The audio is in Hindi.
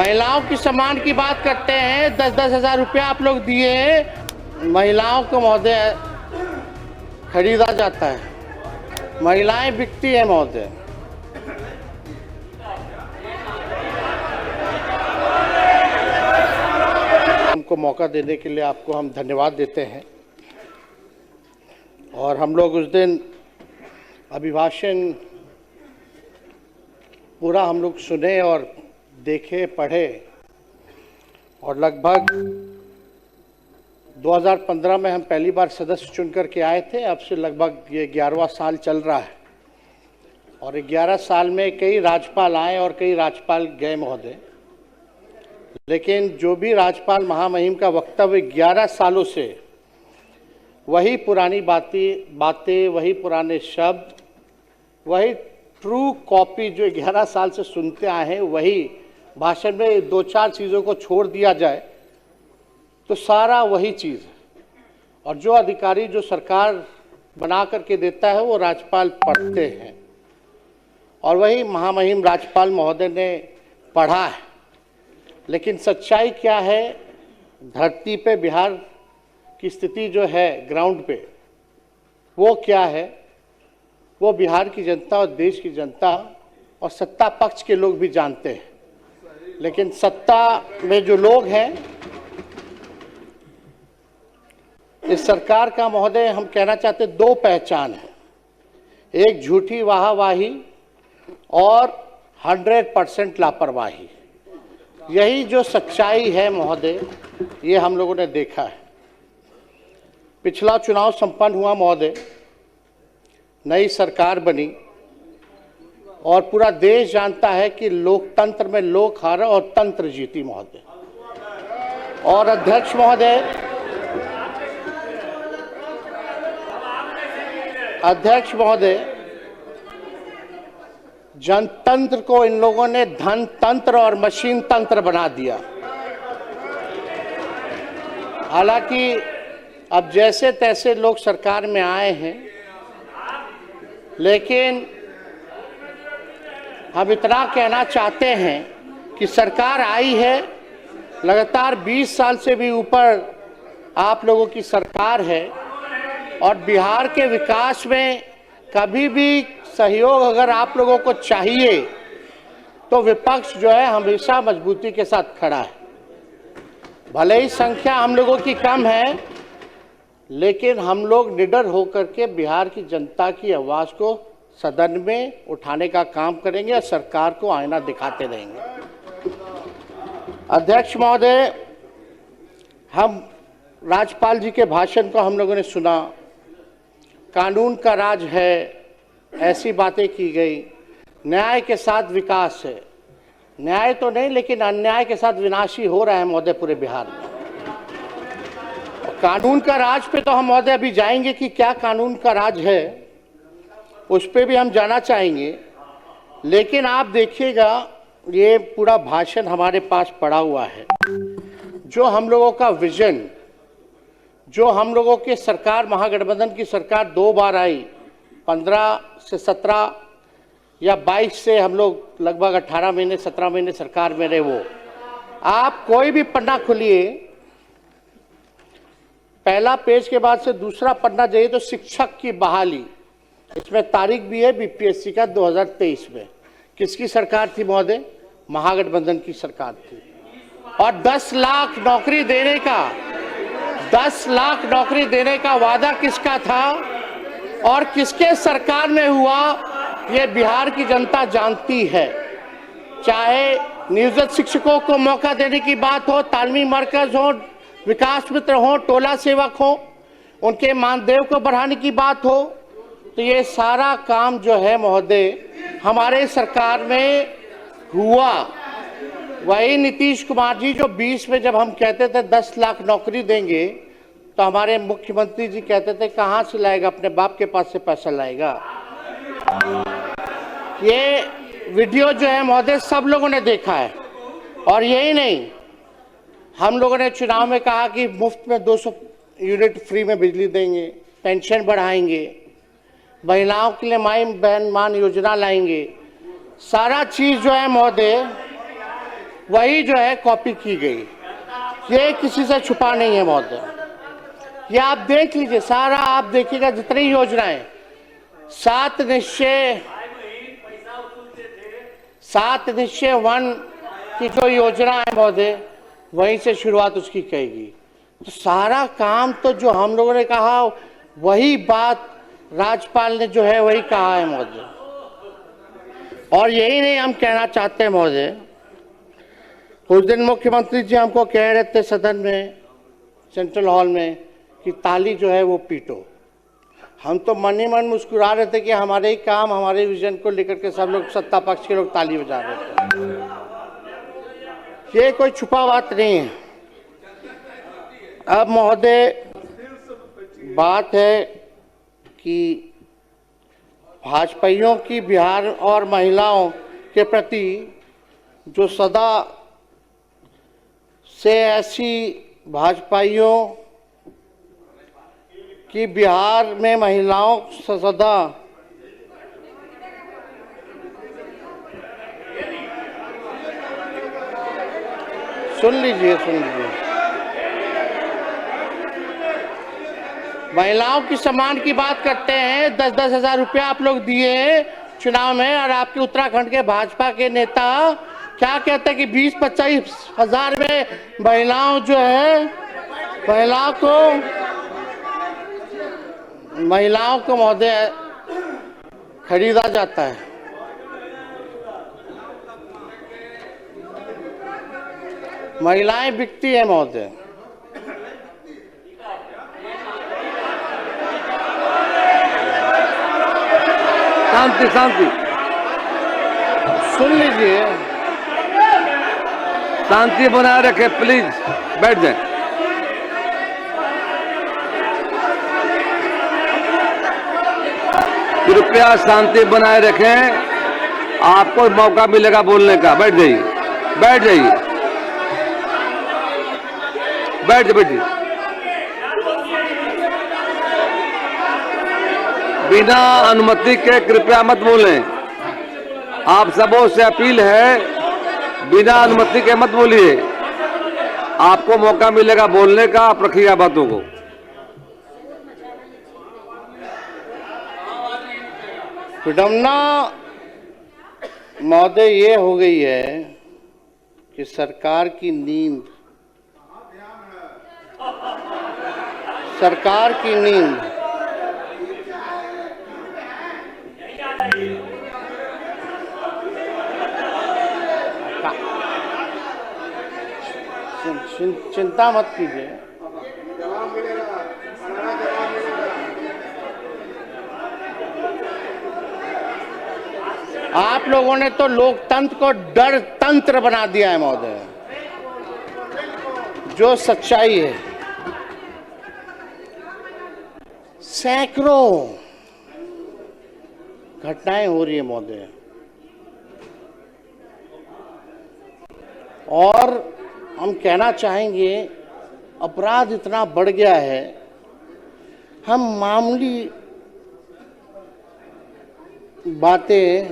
महिलाओं की सम्मान की बात करते हैं, 10-10 हजार रुपया आप लोग दिए हैं, महिलाओं को महोदय खरीदा जाता है, महिलाएं बिकती है महोदय। हमको मौका देने के लिए आपको हम धन्यवाद देते हैं। और हम लोग उस दिन अभिभाषण पूरा हम लोग सुने और देखे, पढ़े, और लगभग 2015 में हम पहली बार सदस्य चुन करके आए थे। अब से लगभग ये 11वां साल चल रहा है और 11 साल में कई राज्यपाल आए और कई राज्यपाल गए महोदय, लेकिन जो भी राज्यपाल महामहिम का वक्तव्य 11 सालों से वही पुरानी बातें, वही पुराने शब्द, वही ट्रू कॉपी जो 11 साल से सुनते आए हैं, वही भाषण में 2-4 चीज़ों को छोड़ दिया जाए तो सारा वही चीज़ है। और जो अधिकारी जो सरकार बना करके देता है वो राज्यपाल पढ़ते हैं, और वही महामहिम राज्यपाल महोदय ने पढ़ा है। लेकिन सच्चाई क्या है, धरती पे बिहार की स्थिति जो है ग्राउंड पे, वो क्या है, वो बिहार की जनता और देश की जनता और सत्ता पक्ष के लोग भी जानते हैं। लेकिन सत्ता में जो लोग हैं, इस सरकार का महोदय हम कहना चाहते 2 पहचान है, एक झूठी वाहवाही और 100% लापरवाही। यही जो सच्चाई है महोदय, ये हम लोगों ने देखा है। पिछला चुनाव संपन्न हुआ महोदय, नई सरकार बनी और पूरा देश जानता है कि लोकतंत्र में लोक हारा और तंत्र जीती महोदय। और अध्यक्ष महोदय, जनतंत्र को इन लोगों ने धन तंत्र और मशीन तंत्र बना दिया। हालांकि अब जैसे तैसे लोग सरकार में आए हैं, लेकिन हम इतना कहना चाहते हैं कि सरकार आई है, लगातार 20 साल से भी ऊपर आप लोगों की सरकार है, और बिहार के विकास में कभी भी सहयोग अगर आप लोगों को चाहिए तो विपक्ष जो है हमेशा मजबूती के साथ खड़ा है। भले ही संख्या हम लोगों की कम है, लेकिन हम लोग निडर होकर के बिहार की जनता की आवाज़ को सदन में उठाने का काम करेंगे और सरकार को आईना दिखाते रहेंगे। अध्यक्ष महोदय, हम राज्यपाल जी के भाषण को हम लोगों ने सुना, कानून का राज है, ऐसी बातें की गई, न्याय के साथ विकास है। न्याय तो नहीं, लेकिन अन्याय के साथ विनाशी हो रहा है महोदय पूरे बिहार में। कानून का राज पे तो हम महोदय अभी जाएंगे कि क्या कानून का राज है, उस पे भी हम जाना चाहेंगे। लेकिन आप देखिएगा, ये पूरा भाषण हमारे पास पड़ा हुआ है, जो हम लोगों का विजन, जो हम लोगों की सरकार, महागठबंधन की सरकार 2 बार आई, 15 से 17 या 22 से हम लोग लगभग 18 महीने 17 महीने सरकार में रहे। वो आप कोई भी पन्ना खोलिए, पहला पेज के बाद से दूसरा पन्ना जाइए तो शिक्षक की बहाली, इसमें तारीख भी है बीपीएससी का 2023 में। किसकी सरकार थी महोदय? महागठबंधन की सरकार थी। और 10 लाख नौकरी देने का 10 लाख नौकरी देने का वादा किसका था और किसके सरकार में हुआ, ये बिहार की जनता जानती है। चाहे नियोजित शिक्षकों को मौका देने की बात हो, तालीमी मरकज हो, विकास मित्र हो, टोला सेवक हो, उनके मानदेय को बढ़ाने की बात हो, तो ये सारा काम जो है महोदय हमारे सरकार में हुआ। वही नीतीश कुमार जी जो 20 में जब हम कहते थे 10 लाख नौकरी देंगे, तो हमारे मुख्यमंत्री जी कहते थे कहाँ से लाएगा, अपने बाप के पास से पैसा लाएगा। ये वीडियो जो है महोदय सब लोगों ने देखा है। और यही नहीं, हम लोगों ने चुनाव में कहा कि मुफ्त में 200 यूनिट फ्री में बिजली देंगे, पेंशन बढ़ाएंगे, महिलाओं के लिए माई बहन मान योजना लाएंगे। सारा चीज़ जो है महोदय वही जो है कॉपी की गई। ये किसी से छुपा नहीं है महोदय। ये आप देख लीजिए, सारा आप देखिएगा जितनी योजनाएं, 7 निश्चय 1 की जो योजना है महोदय, वहीं से शुरुआत उसकी कहेगी। तो सारा काम तो जो हम लोगों ने कहा वही बात राज्यपाल ने जो है वही कहा है महोदय। और यही नहीं हम कहना चाहते हैं महोदय, उस दिन मुख्यमंत्री जी हमको कह रहे थे सदन में, सेंट्रल हॉल में, कि ताली जो है वो पीटो। हम तो मन ही मन मुस्कुरा रहे थे कि हमारे ही काम, हमारे विजन को लेकर के सब लोग, सत्ता पक्ष के लोग ताली बजा रहे थे। ये कोई छुपा बात नहीं है। अब महोदय बात है कि भाजपाइयों की बिहार और महिलाओं के प्रति जो सदा से ऐसी भाजपाइयों की बिहार में महिलाओं सदा सुन लीजिए महिलाओं की सम्मान की बात करते हैं। 10-10 हजार रुपया आप लोग दिए चुनाव में, और आपके उत्तराखंड के भाजपा के नेता क्या कहते हैं कि 20-25 हजार में महिलाओं जो है, महिलाओं को महोदय खरीदा जाता है। महिलाएं बिकती है महोदय। शांति सुन लीजिए, शांति बनाए रखें, प्लीज बैठ जाए। कृपया शांति बनाए रखें, आपको मौका मिलेगा बोलने का। बैठ जाइए। बिना अनुमति के कृपया मत बोलें। आप सबों से अपील है, बिना अनुमति के मत बोलिए। आपको मौका मिलेगा बोलने का, आप रखिएगा बातों को। विडम्बना महोदय ये हो गई है कि सरकार की नींद चिंता मत कीजिए। आप लोगों ने तो लोकतंत्र को डर तंत्र बना दिया है महोदय। जो सच्चाई है, सैकड़ों घटनाएं हो रही है महोदय, और हम कहना चाहेंगे अपराध इतना बढ़ गया है। हम मामूली बातें